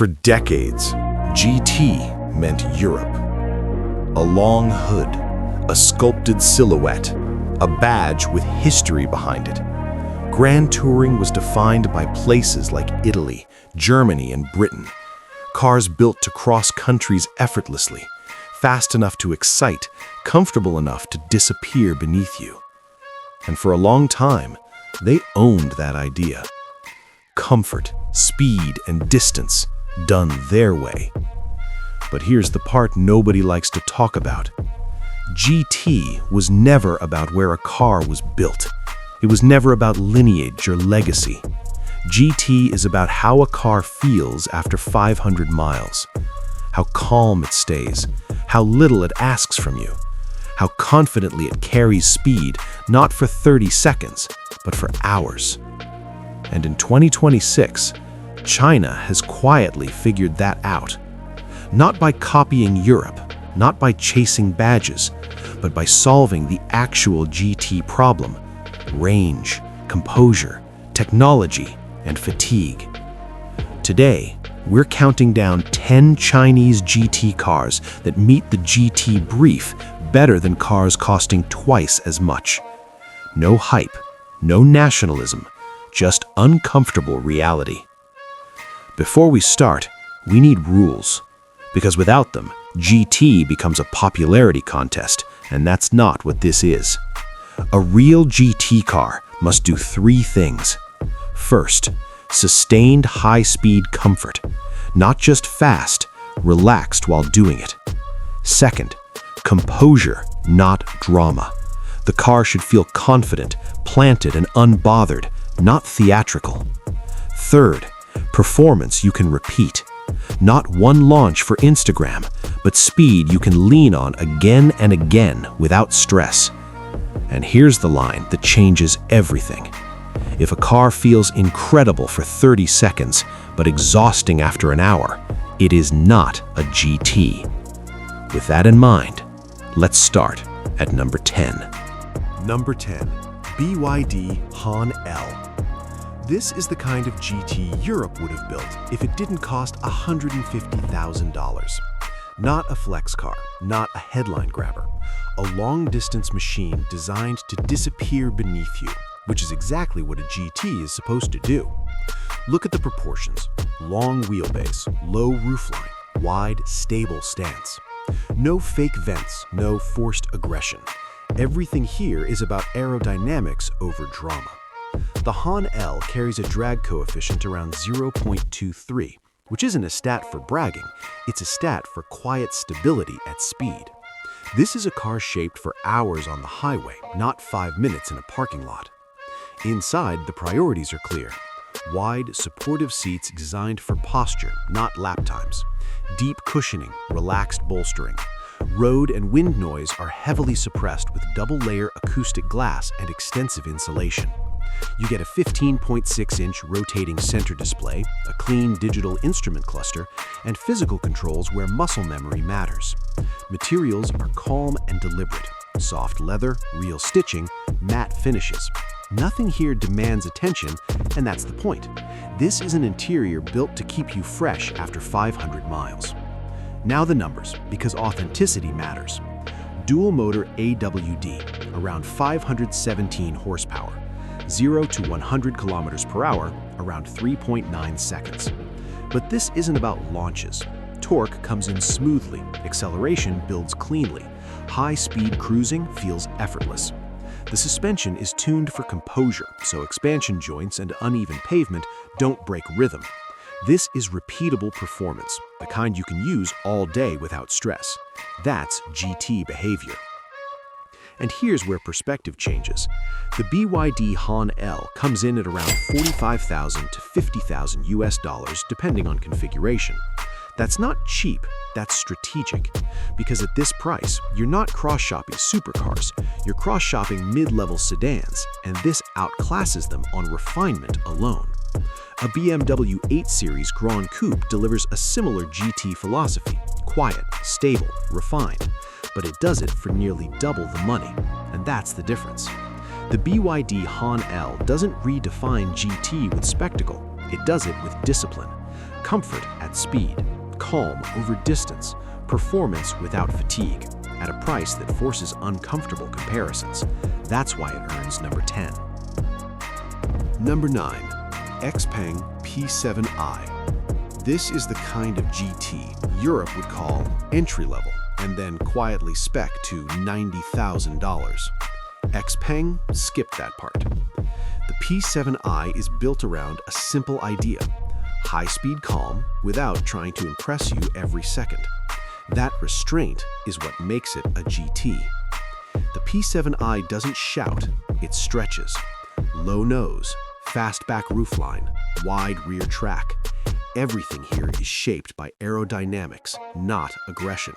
For decades, GT meant Europe. A long hood, a sculpted silhouette, a badge with history behind it. Grand Touring was defined by places like Italy, Germany, and Britain. Cars built to cross countries effortlessly, fast enough to excite, comfortable enough to disappear beneath you. And for a long time, they owned that idea. Comfort, speed, and distance, done their way. But here's the part nobody likes to talk about. GT was never about where a car was built. It was never about lineage or legacy. GT is about how a car feels after 500 miles, how calm it stays, how little it asks from you, how confidently it carries speed, not for 30 seconds, but for hours. And in 2026, China has quietly figured that out. Not by copying Europe, not by chasing badges, but by solving the actual GT problem: range, composure, technology, and fatigue. Today, we're counting down 10 Chinese GT cars that meet the GT brief better than cars costing twice as much. No hype, no nationalism, just uncomfortable reality. Before we start, we need rules, because without them, GT becomes a popularity contest, and that's not what this is. A real GT car must do 3 things. First, sustained high-speed comfort, not just fast, relaxed while doing it. Second, composure, not drama. The car should feel confident, planted, and unbothered, not theatrical. Third, performance you can repeat. Not one launch for Instagram, but speed you can lean on again and again without stress. And here's the line that changes everything. If a car feels incredible for 30 seconds, but exhausting after an hour, it is not a GT. With that in mind, let's start at number 10. Number 10. BYD Han L. This is the kind of GT Europe would have built if it didn't cost $150,000. Not a flex car, not a headline grabber. A long-distance machine designed to disappear beneath you, which is exactly what a GT is supposed to do. Look at the proportions. Long wheelbase, low roofline, wide, stable stance. No fake vents, no forced aggression. Everything here is about aerodynamics over drama. The Han L carries a drag coefficient around 0.23, which isn't a stat for bragging, it's a stat for quiet stability at speed. This is a car shaped for hours on the highway, not 5 minutes in a parking lot. Inside, the priorities are clear. Wide, supportive seats designed for posture, not lap times. Deep cushioning, relaxed bolstering. Road and wind noise are heavily suppressed with double-layer acoustic glass and extensive insulation. You get a 15.6-inch rotating center display, a clean digital instrument cluster, and physical controls where muscle memory matters. Materials are calm and deliberate. Soft leather, real stitching, matte finishes. Nothing here demands attention, and that's the point. This is an interior built to keep you fresh after 500 miles. Now the numbers, because authenticity matters. Dual motor AWD, around 517 horsepower. 0 to 100 kilometers per hour, around 3.9 seconds. But this isn't about launches. Torque comes in smoothly, acceleration builds cleanly, high-speed cruising feels effortless. The suspension is tuned for composure, so expansion joints and uneven pavement don't break rhythm. This is repeatable performance, the kind you can use all day without stress. That's GT behavior. And here's where perspective changes. The BYD Han L comes in at around $45,000 to $50,000 US, depending on configuration. That's not cheap, that's strategic. Because at this price, you're not cross-shopping supercars, you're cross-shopping mid-level sedans, and this outclasses them on refinement alone. A BMW 8 Series Grand Coupe delivers a similar GT philosophy: quiet, stable, refined. But it does it for nearly double the money, and that's the difference. The BYD Han L doesn't redefine GT with spectacle, it does it with discipline. Comfort at speed, calm over distance, performance without fatigue, at a price that forces uncomfortable comparisons. That's why it earns number 10. Number 9. XPeng P7i. This is the kind of GT Europe would call entry-level and then quietly spec to $90,000. XPeng skipped that part. The P7i is built around a simple idea: high-speed calm without trying to impress you every second. That restraint is what makes it a GT. The P7i doesn't shout, it stretches. Low nose, fast back roofline, wide rear track. Everything here is shaped by aerodynamics, not aggression.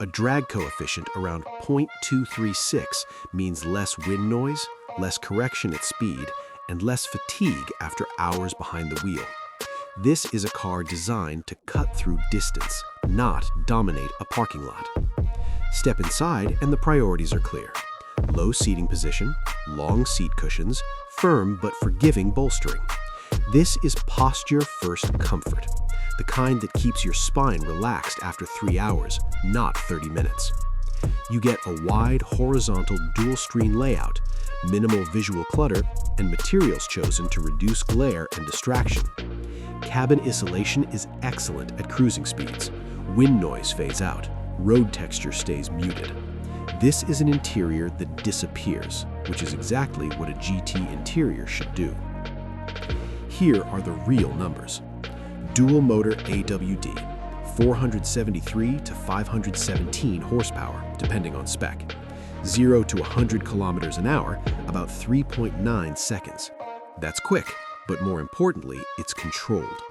A drag coefficient around 0.236 means less wind noise, less correction at speed, and less fatigue after hours behind the wheel. This is a car designed to cut through distance, not dominate a parking lot. Step inside and the priorities are clear. Low seating position, long seat cushions, firm but forgiving bolstering. This is posture-first comfort, the kind that keeps your spine relaxed after 3 hours, not 30 minutes. You get a wide horizontal dual-screen layout, minimal visual clutter, and materials chosen to reduce glare and distraction. Cabin insulation is excellent at cruising speeds. Wind noise fades out. Road texture stays muted. This is an interior that disappears, which is exactly what a GT interior should do. Here are the real numbers. Dual motor AWD, 473 to 517 horsepower, depending on spec. 0 to 100 kilometers an hour, about 3.9 seconds. That's quick, but more importantly, it's controlled.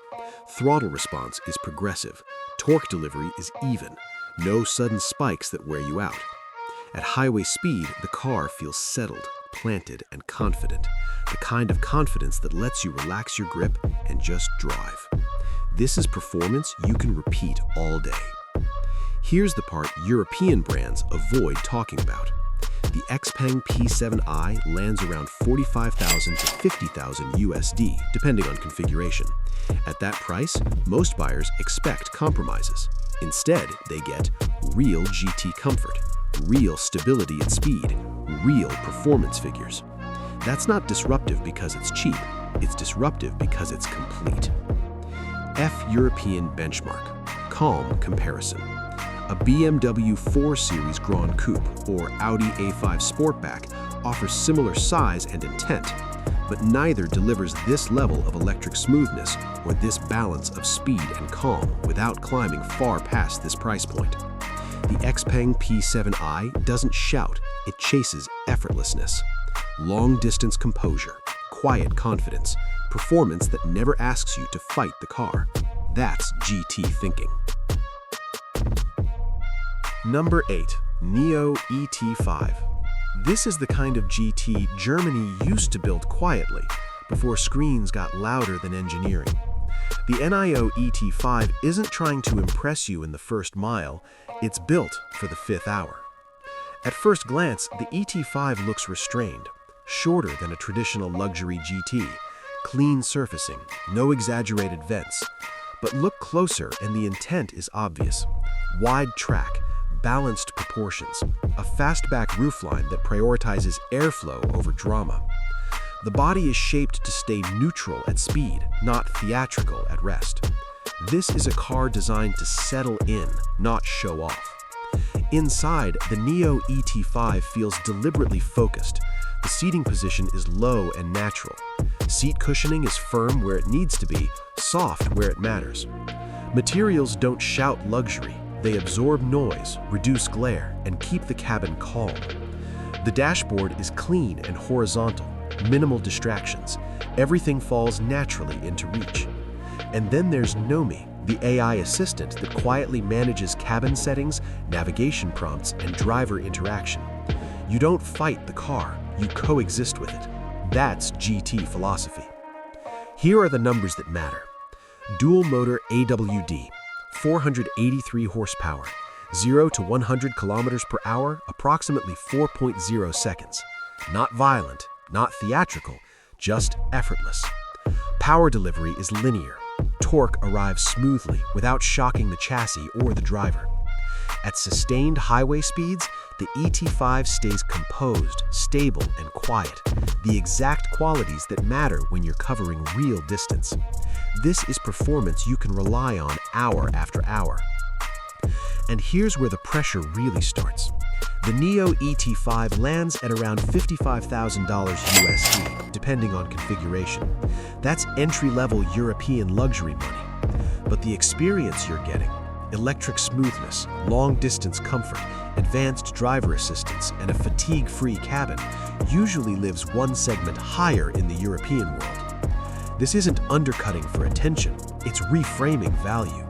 Throttle response is progressive. Torque delivery is even. No sudden spikes that wear you out. At highway speed, the car feels settled, planted, and confident. The kind of confidence that lets you relax your grip and just drive. This is performance you can repeat all day. Here's the part European brands avoid talking about. The XPeng P7i lands around $45,000 to $50,000 USD, depending on configuration. At that price, most buyers expect compromises. Instead, they get real GT comfort, real stability at speed, real performance figures. That's not disruptive because it's cheap, it's disruptive because it's complete. F European benchmark, calm comparison. A BMW 4 Series Grand Coupe or Audi A5 Sportback offers similar size and intent, but neither delivers this level of electric smoothness or this balance of speed and calm without climbing far past this price point. The XPeng P7i doesn't shout, it chases effortlessness. Long-distance composure, quiet confidence, performance that never asks you to fight the car. That's GT thinking. Number 8. Neo ET5. This is the kind of GT Germany used to build quietly, before screens got louder than engineering. The NIO ET5 isn't trying to impress you in the first mile, it's built for the 5th hour. At first glance, the ET5 looks restrained, shorter than a traditional luxury GT, clean surfacing, no exaggerated vents. But look closer and the intent is obvious. Wide track, balanced proportions, a fastback roofline that prioritizes airflow over drama. The body is shaped to stay neutral at speed, not theatrical at rest. This is a car designed to settle in, not show off. Inside, the Neo ET5 feels deliberately focused. The seating position is low and natural. Seat cushioning is firm where it needs to be, soft where it matters. Materials don't shout luxury. They absorb noise, reduce glare, and keep the cabin calm. The dashboard is clean and horizontal, minimal distractions. Everything falls naturally into reach. And then there's Nomi, the AI assistant that quietly manages cabin settings, navigation prompts, and driver interaction. You don't fight the car, you coexist with it. That's GT philosophy. Here are the numbers that matter. Dual motor AWD, 483 horsepower, 0 to 100 kilometers per hour, approximately 4.0 seconds. Not violent, not theatrical, just effortless. Power delivery is linear. torque arrives smoothly without shocking the chassis or the driver. At sustained highway speeds, the ET5 stays composed, stable, and quiet, the exact qualities that matter when you're covering real distance. This is performance you can rely on hour after hour. And here's where the pressure really starts. The Neo ET5 lands at around $55,000 USD, depending on configuration. That's entry-level European luxury money. But the experience you're getting, electric smoothness, long-distance comfort, advanced driver assistance, and a fatigue-free cabin, usually lives one segment higher in the European world. This isn't undercutting for attention, it's reframing value.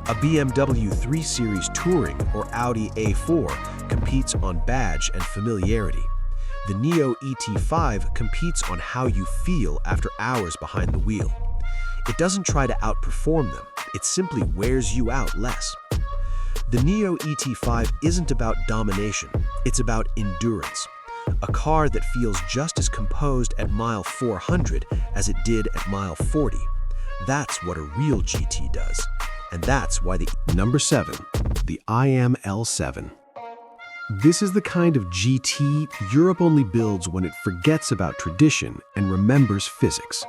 A BMW 3 Series Touring or Audi A4 competes on badge and familiarity. The Neo ET5 competes on how you feel after hours behind the wheel. It doesn't try to outperform them, it simply wears you out less. The Neo ET5 isn't about domination, it's about endurance. A car that feels just as composed at mile 400 as it did at mile 40. That's what a real GT does. And that's why Number 7. The YangWang. This is the kind of GT Europe only builds when it forgets about tradition and remembers physics.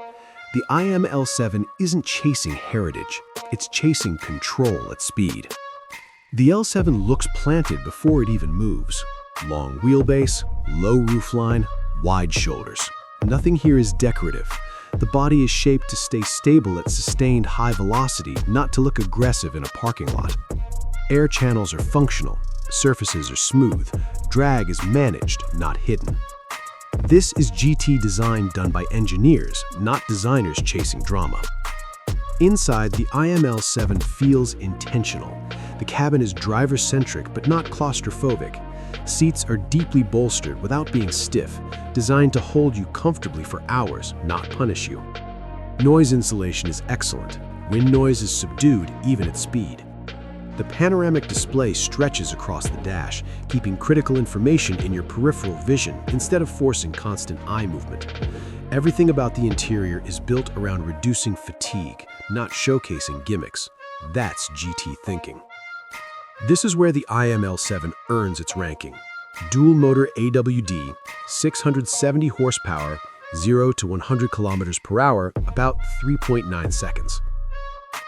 The YangWang isn't chasing heritage, it's chasing control at speed. The L7 looks planted before it even moves. Long wheelbase, low roofline, wide shoulders. Nothing here is decorative. The body is shaped to stay stable at sustained high velocity, not to look aggressive in a parking lot. Air channels are functional, surfaces are smooth, drag is managed, not hidden. This is GT design done by engineers, not designers chasing drama. Inside, the YangWang feels intentional. The cabin is driver-centric but not claustrophobic. Seats are deeply bolstered without being stiff, designed to hold you comfortably for hours, not punish you. Noise insulation is excellent. Wind noise is subdued even at speed. The panoramic display stretches across the dash, keeping critical information in your peripheral vision instead of forcing constant eye movement. Everything about the interior is built around reducing fatigue, not showcasing gimmicks. That's GT thinking. This is where the YangWang earns its ranking. Dual-motor AWD, 670 horsepower, 0 to 100 kilometers per hour, about 3.9 seconds.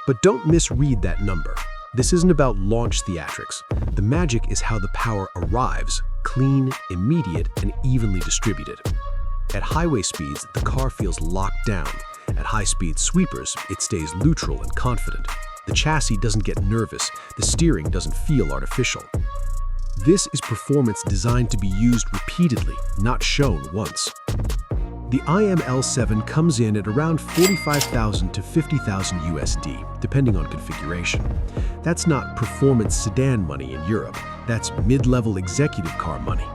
But don't misread that number. This isn't about launch theatrics. The magic is how the power arrives, clean, immediate, and evenly distributed. At highway speeds, the car feels locked down. At high-speed sweepers, it stays neutral and confident. The chassis doesn't get nervous, the steering doesn't feel artificial. This is performance designed to be used repeatedly, not shown once. The YangWang comes in at around $45,000 to $50,000 USD, depending on configuration. That's not performance sedan money in Europe, that's mid-level executive car money.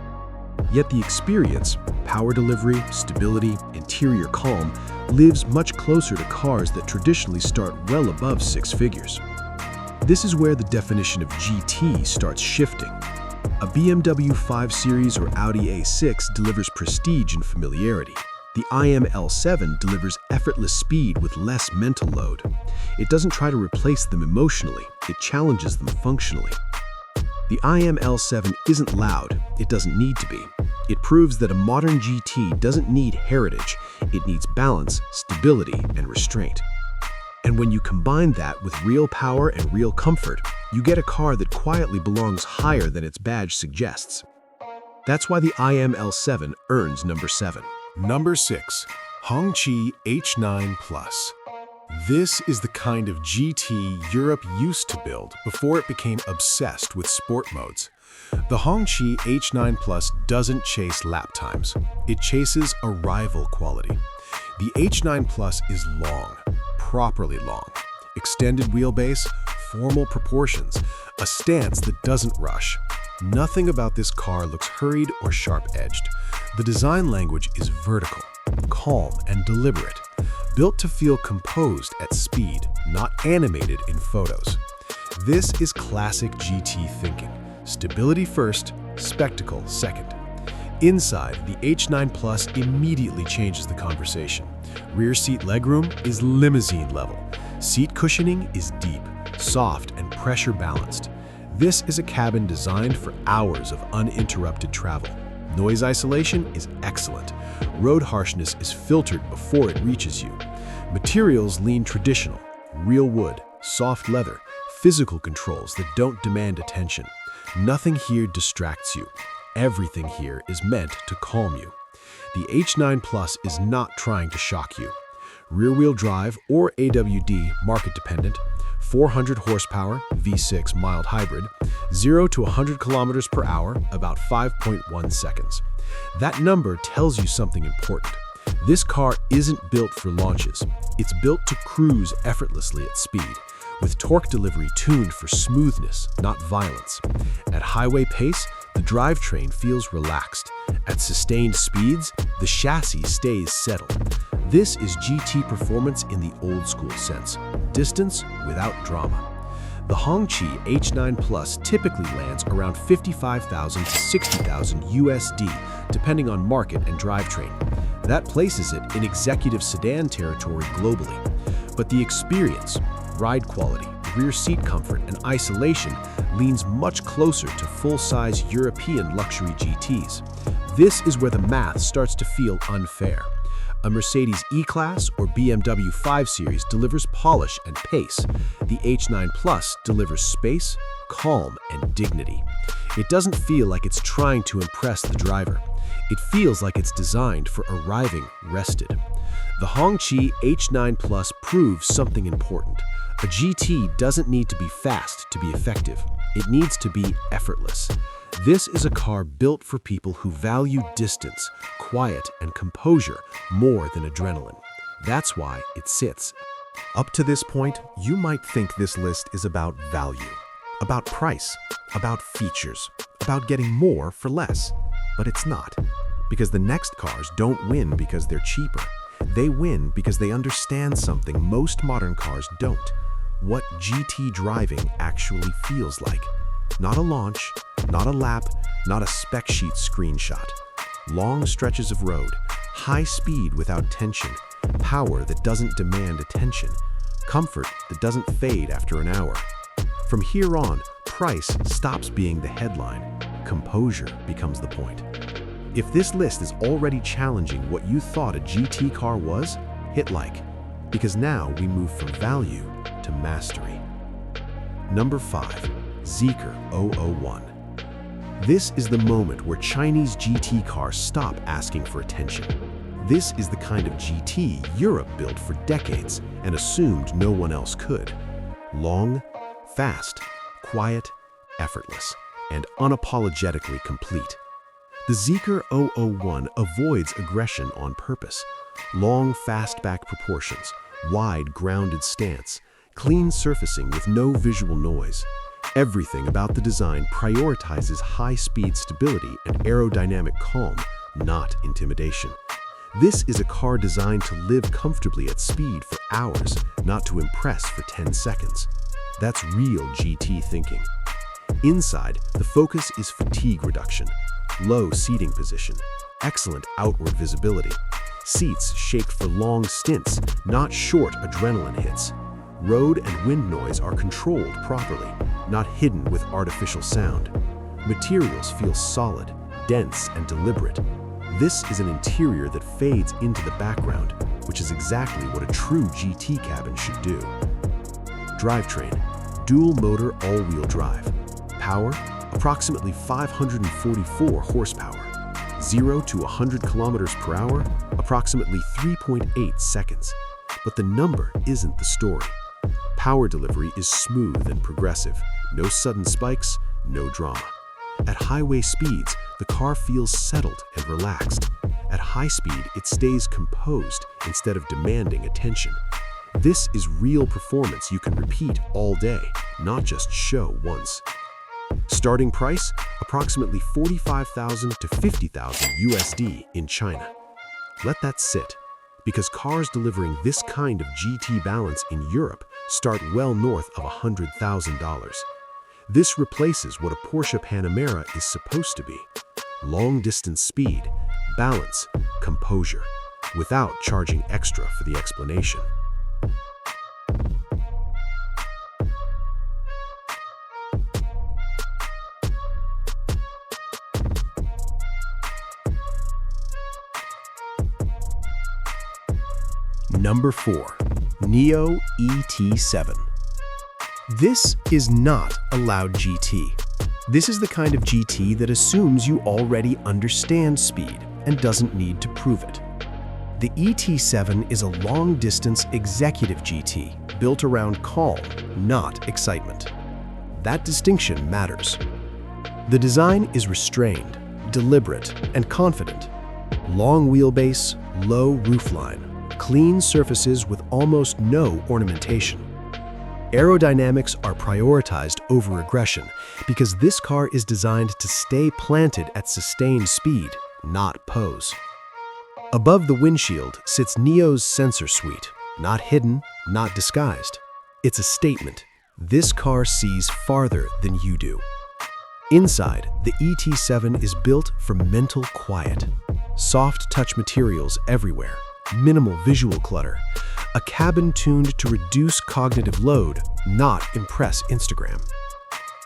Yet the experience, power delivery, stability, interior calm, lives much closer to cars that traditionally start well above six figures. This is where the definition of GT starts shifting. A BMW 5 Series or Audi A6 delivers prestige and familiarity. The YangWang delivers effortless speed with less mental load. It doesn't try to replace them emotionally, it challenges them functionally. The YangWang isn't loud, it doesn't need to be. It proves that a modern GT doesn't need heritage, it needs balance, stability, and restraint. And when you combine that with real power and real comfort, you get a car that quietly belongs higher than its badge suggests. That's why the YangWang earns number 7. Number 6. Hongqi H9 Plus. This is the kind of GT Europe used to build before it became obsessed with sport modes. The Hongqi H9 Plus doesn't chase lap times. It chases arrival quality. The H9 Plus is long, properly long. Extended wheelbase, formal proportions, a stance that doesn't rush. Nothing about this car looks hurried or sharp-edged. The design language is vertical, calm, and deliberate, built to feel composed at speed, not animated in photos. This is classic GT thinking. Stability first, spectacle second. Inside, the H9 Plus immediately changes the conversation. Rear seat legroom is limousine level. Seat cushioning is deep, soft, and pressure balanced. This is a cabin designed for hours of uninterrupted travel. Noise isolation is excellent. Road harshness is filtered before it reaches you. Materials lean traditional, real wood, soft leather, physical controls that don't demand attention. Nothing here distracts you. Everything here is meant to calm you. The H9 Plus is not trying to shock you. Rear-wheel drive or AWD, market dependent, 400 horsepower, V6 mild hybrid, 0 to 100 kilometers per hour, about 5.1 seconds. That number tells you something important. This car isn't built for launches. It's built to cruise effortlessly at speed, with torque delivery tuned for smoothness, not violence. At highway pace, the drivetrain feels relaxed. At sustained speeds, the chassis stays settled. This is GT performance in the old-school sense, distance without drama. The Hongqi H9 Plus typically lands around $55,000 to $60,000 USD, depending on market and drivetrain. That places it in executive sedan territory globally. But the experience, ride quality, rear seat comfort, and isolation leans much closer to full-size European luxury GTs. This is where the math starts to feel unfair. A Mercedes E-Class or BMW 5 Series delivers polish and pace. The H9 Plus delivers space, calm, and dignity. It doesn't feel like it's trying to impress the driver. It feels like it's designed for arriving rested. The Hongqi H9 Plus proves something important. A GT doesn't need to be fast to be effective. It needs to be effortless. This is a car built for people who value distance, quiet, and composure more than adrenaline. That's why it sits. Up to this point, you might think this list is about value, about price, about features, about getting more for less. But it's not. Because the next cars don't win because they're cheaper. They win because they understand something most modern cars don't. What GT driving actually feels like. Not a launch, not a lap, not a spec sheet screenshot. Long stretches of road, high speed without tension, power that doesn't demand attention, comfort that doesn't fade after an hour. From here on, price stops being the headline. Composure becomes the point. If this list is already challenging what you thought a GT car was, hit like, because now we move from value to mastery. Number 5. Zeekr 001. This is the moment where Chinese GT cars stop asking for attention. This is the kind of GT Europe built for decades and assumed no one else could. Long, fast, quiet, effortless, and unapologetically complete. The Zeekr 001 avoids aggression on purpose. Long fastback proportions, wide grounded stance, clean surfacing with no visual noise. Everything about the design prioritizes high-speed stability and aerodynamic calm, not intimidation. This is a car designed to live comfortably at speed for hours, not to impress for 10 seconds. That's real GT thinking. Inside, the focus is fatigue reduction, low seating position, excellent outward visibility, seats shaped for long stints, not short adrenaline hits. Road and wind noise are controlled properly, not hidden with artificial sound. Materials feel solid, dense, and deliberate. This is an interior that fades into the background, which is exactly what a true GT cabin should do. Drivetrain, dual motor all-wheel drive. Power, approximately 544 horsepower. 0 to 100 kilometers per hour, approximately 3.8 seconds. But the number isn't the story. Power delivery is smooth and progressive. No sudden spikes, no drama. At highway speeds, the car feels settled and relaxed. At high speed, it stays composed instead of demanding attention. This is real performance you can repeat all day, not just show once. Starting price, approximately $45,000 to $50,000 USD in China. Let that sit, because cars delivering this kind of GT balance in Europe start well north of $100,000. This replaces what a Porsche Panamera is supposed to be. Long-distance speed, balance, composure, without charging extra for the explanation. Number 4. Neo ET7. This is not a loud GT. This is the kind of GT that assumes you already understand speed and doesn't need to prove it. The ET7 is a long-distance executive GT built around calm, not excitement. That distinction matters. The design is restrained, deliberate, and confident. Long wheelbase, low roofline, clean surfaces with almost no ornamentation. Aerodynamics are prioritized over aggression because this car is designed to stay planted at sustained speed, not pose. Above the windshield sits Neo's sensor suite, not hidden, not disguised. It's a statement. This car sees farther than you do. Inside, the ET7 is built for mental quiet. Soft touch materials everywhere, minimal visual clutter, a cabin tuned to reduce cognitive load, not impress Instagram.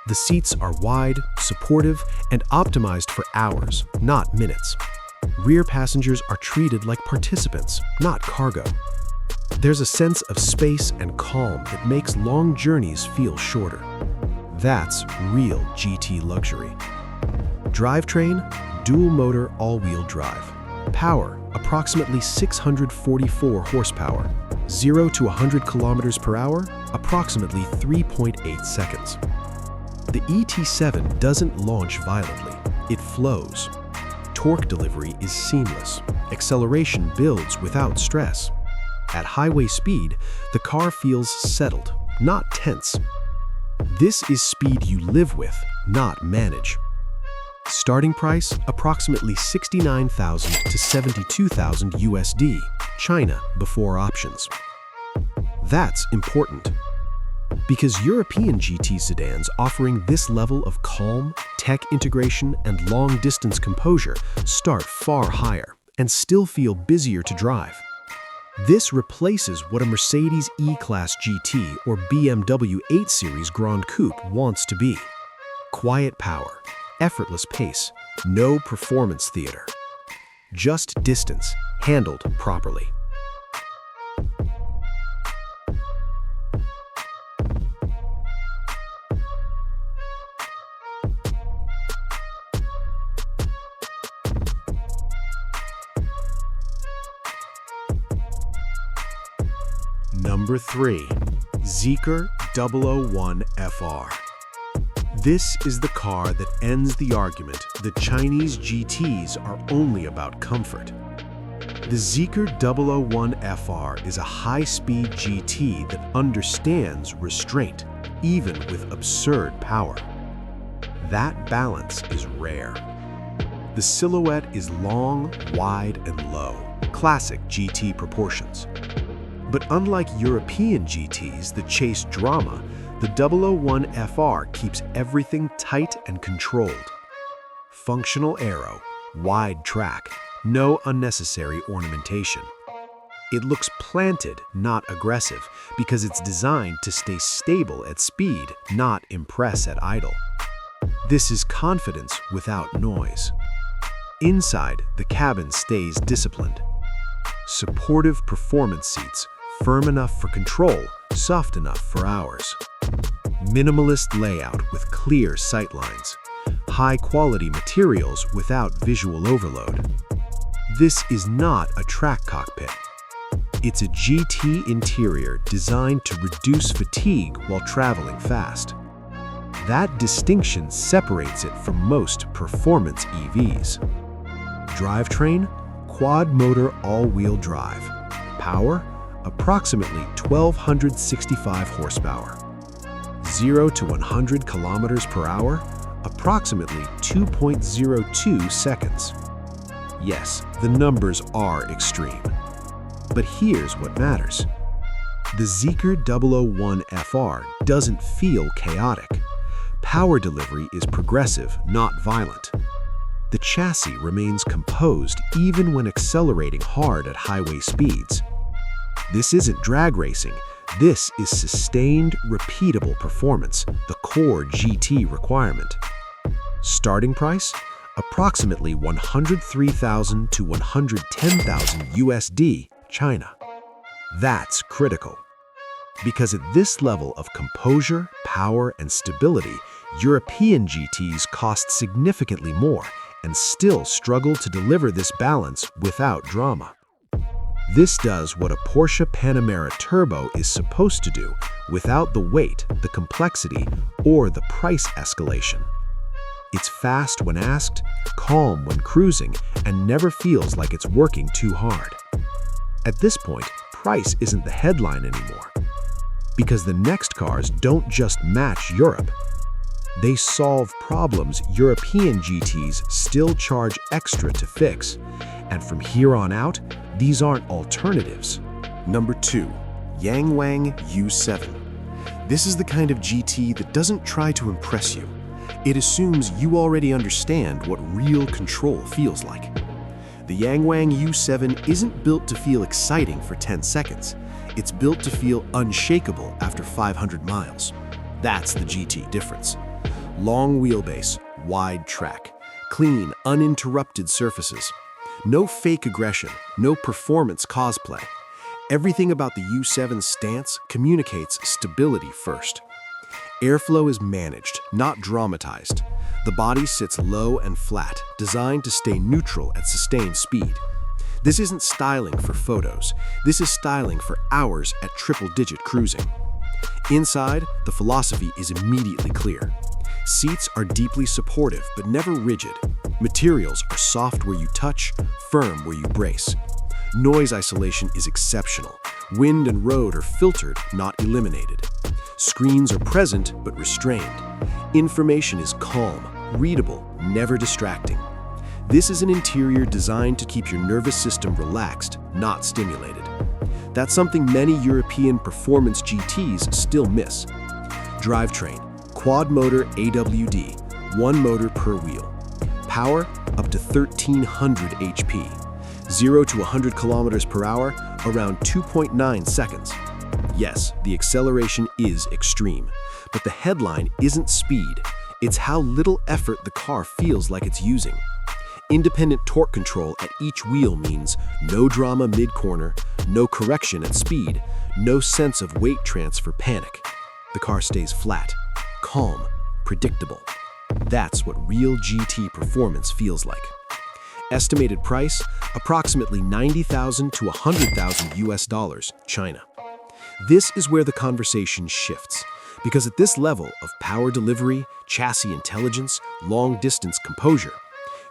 The seats are wide, supportive, and optimized for hours, not minutes. Rear passengers are treated like participants, not cargo. There's a sense of space and calm that makes long journeys feel shorter. That's real GT luxury. Drivetrain, dual-motor all-wheel drive. Power, approximately 644 horsepower. 0 to 100 kilometers per hour, approximately 3.8 seconds. The ET7 doesn't launch violently, it flows. Torque delivery is seamless. Acceleration builds without stress. At highway speed, the car feels settled, not tense. This is speed you live with, not manage. Starting price, approximately $69,000 to $72,000 USD, China before options. That's important, because European GT sedans offering this level of calm, tech integration, and long-distance composure start far higher and still feel busier to drive. This replaces what a Mercedes E-Class GT or BMW 8 Series Grand Coupe wants to be. Quiet power, effortless pace, no performance theater. Just distance, handled properly. Number 3. Zeekr 001 FR. This is the car that ends the argument that Chinese GTs are only about comfort. The Zeekr 001 FR is a high-speed GT that understands restraint, even with absurd power. That balance is rare. The silhouette is long, wide, and low, classic GT proportions. But unlike European GTs that chase drama, the 001 FR keeps everything tight and controlled. Functional aero, wide track, no unnecessary ornamentation. It looks planted, not aggressive, because it's designed to stay stable at speed, not impress at idle. This is confidence without noise. Inside, the cabin stays disciplined. Supportive performance seats, firm enough for control, soft enough for hours. Minimalist layout with clear sightlines. High-quality materials without visual overload. This is not a track cockpit. It's a GT interior designed to reduce fatigue while traveling fast. That distinction separates it from most performance EVs. Drivetrain, quad-motor all-wheel drive. Power, approximately 1,265 horsepower. 0 to 100 kilometers per hour, approximately 2.02 seconds. Yes, the numbers are extreme. But here's what matters. The Zeekr 001 FR doesn't feel chaotic. Power delivery is progressive, not violent. The chassis remains composed even when accelerating hard at highway speeds. This isn't drag racing. This is sustained, repeatable performance, the core GT requirement. Starting price? Approximately $103,000 to $110,000 USD, China. That's critical. Because at this level of composure, power, and stability, European GTs cost significantly more and still struggle to deliver this balance without drama. This does what a Porsche Panamera Turbo is supposed to do without the weight, the complexity, or the price escalation. It's fast when asked, calm when cruising, and never feels like it's working too hard. At this point, price isn't the headline anymore. Because the next cars don't just match Europe. They solve problems European GTs still charge extra to fix. And from here on out, these aren't alternatives. Number 2, YangWang U7. This is the kind of GT that doesn't try to impress you. It assumes you already understand what real control feels like. The YangWang U7 isn't built to feel exciting for 10 seconds. It's built to feel unshakable after 500 miles. That's the GT difference. Long wheelbase, wide track, clean, uninterrupted surfaces. No fake aggression, no performance cosplay. Everything about the U7's stance communicates stability first. Airflow is managed, not dramatized. The body sits low and flat, designed to stay neutral at sustained speed. This isn't styling for photos. This is styling for hours at triple-digit cruising. Inside, the philosophy is immediately clear. Seats are deeply supportive but never rigid. Materials are soft where you touch, firm where you brace. Noise isolation is exceptional. Wind and road are filtered, not eliminated. Screens are present but restrained. Information is calm, readable, never distracting. This is an interior designed to keep your nervous system relaxed, not stimulated. That's something many European performance GTs still miss. Drivetrain, quad-motor AWD, one motor per wheel. Power, up to 1,300 HP. 0 to 100 kilometers per hour, around 2.9 seconds. Yes, the acceleration is extreme, but the headline isn't speed. It's how little effort the car feels like it's using. Independent torque control at each wheel means no drama mid-corner, no correction at speed, no sense of weight transfer panic. The car stays flat, calm, predictable. That's what real GT performance feels like. Estimated price, approximately $90,000 to $100,000 US, China. This is where the conversation shifts, because at this level of power delivery, chassis intelligence, long-distance composure,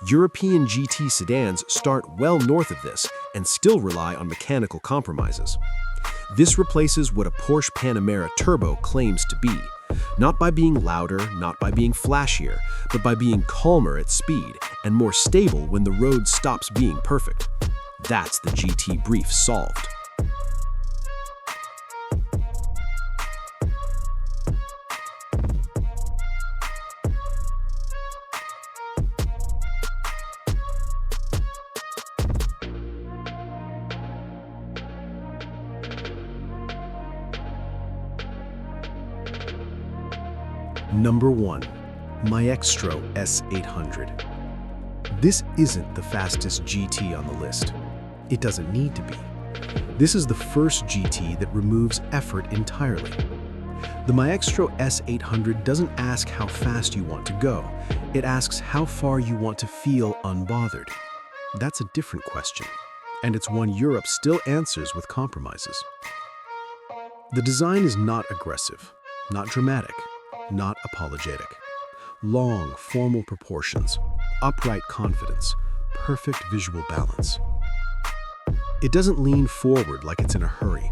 European GT sedans start well north of this and still rely on mechanical compromises. This replaces what a Porsche Panamera Turbo claims to be, not by being louder, not by being flashier, but by being calmer at speed and more stable when the road stops being perfect. That's the GT brief solved. Number 1, Maextro S800. This isn't the fastest GT on the list. It doesn't need to be. This is the first GT that removes effort entirely. The Maextro S800 doesn't ask how fast you want to go. It asks how far you want to feel unbothered. That's a different question, and it's one Europe still answers with compromises. The design is not aggressive, not dramatic, not apologetic. Long, formal proportions, upright confidence, perfect visual balance. It doesn't lean forward like it's in a hurry.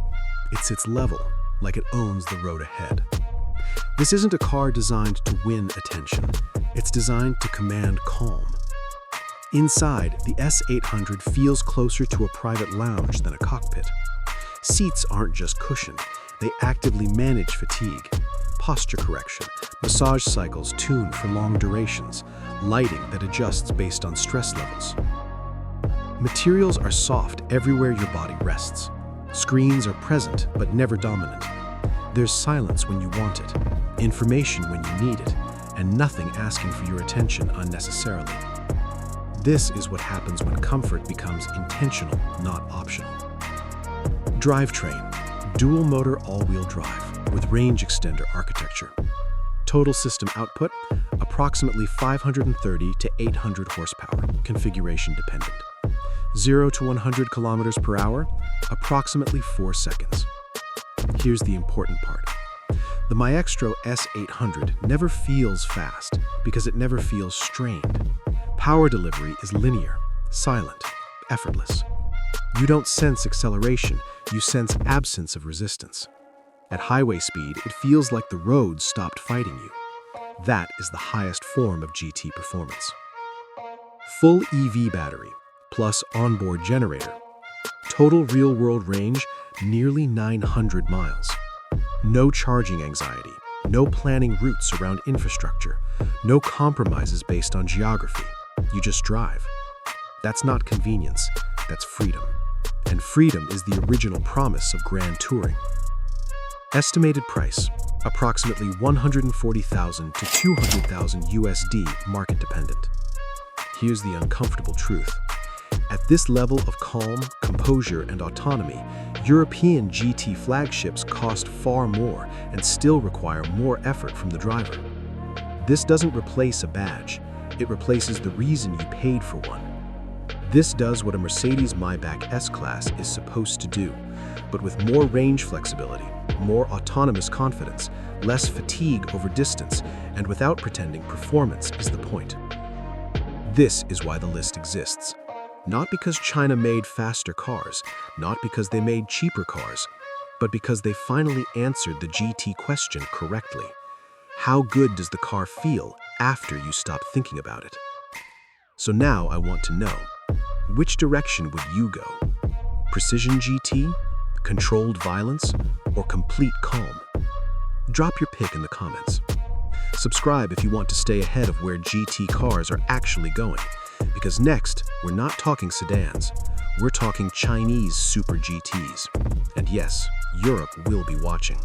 It sits level, like it owns the road ahead. This isn't a car designed to win attention. It's designed to command calm. Inside, the S800 feels closer to a private lounge than a cockpit. Seats aren't just cushioned. They actively manage fatigue. Posture correction, massage cycles tuned for long durations, lighting that adjusts based on stress levels. Materials are soft everywhere your body rests. Screens are present but never dominant. There's silence when you want it, information when you need it, and nothing asking for your attention unnecessarily. This is what happens when comfort becomes intentional, not optional. Drivetrain, dual motor all-wheel drive with range extender architecture. Total system output, approximately 530 to 800 horsepower, configuration dependent. 0 to 100 kilometers per hour, approximately 4 seconds. Here's the important part. The Maextro S800 never feels fast because it never feels strained. Power delivery is linear, silent, effortless. You don't sense acceleration, you sense absence of resistance. At highway speed, it feels like the road stopped fighting you. That is the highest form of GT performance. Full EV battery, plus onboard generator. Total real-world range, nearly 900 miles. No charging anxiety, no planning routes around infrastructure, no compromises based on geography. You just drive. That's not convenience, that's freedom. And freedom is the original promise of grand touring. Estimated price, approximately $140,000 to $200,000 USD, market dependent. Here's the uncomfortable truth. At this level of calm, composure, and autonomy, European GT flagships cost far more and still require more effort from the driver. This doesn't replace a badge, it replaces the reason you paid for one. This does what a Mercedes Maybach S-Class is supposed to do, but with more range flexibility, more autonomous confidence, less fatigue over distance, and without pretending performance is the point. This is why the list exists. Not because China made faster cars, not because they made cheaper cars, but because they finally answered the GT question correctly. How good does the car feel after you stop thinking about it? So now I want to know, which direction would you go? Precision GT, controlled violence, or complete calm? Drop your pick in the comments. Subscribe if you want to stay ahead of where GT cars are actually going, because next, we're not talking sedans, we're talking Chinese Super GTs. And yes, Europe will be watching.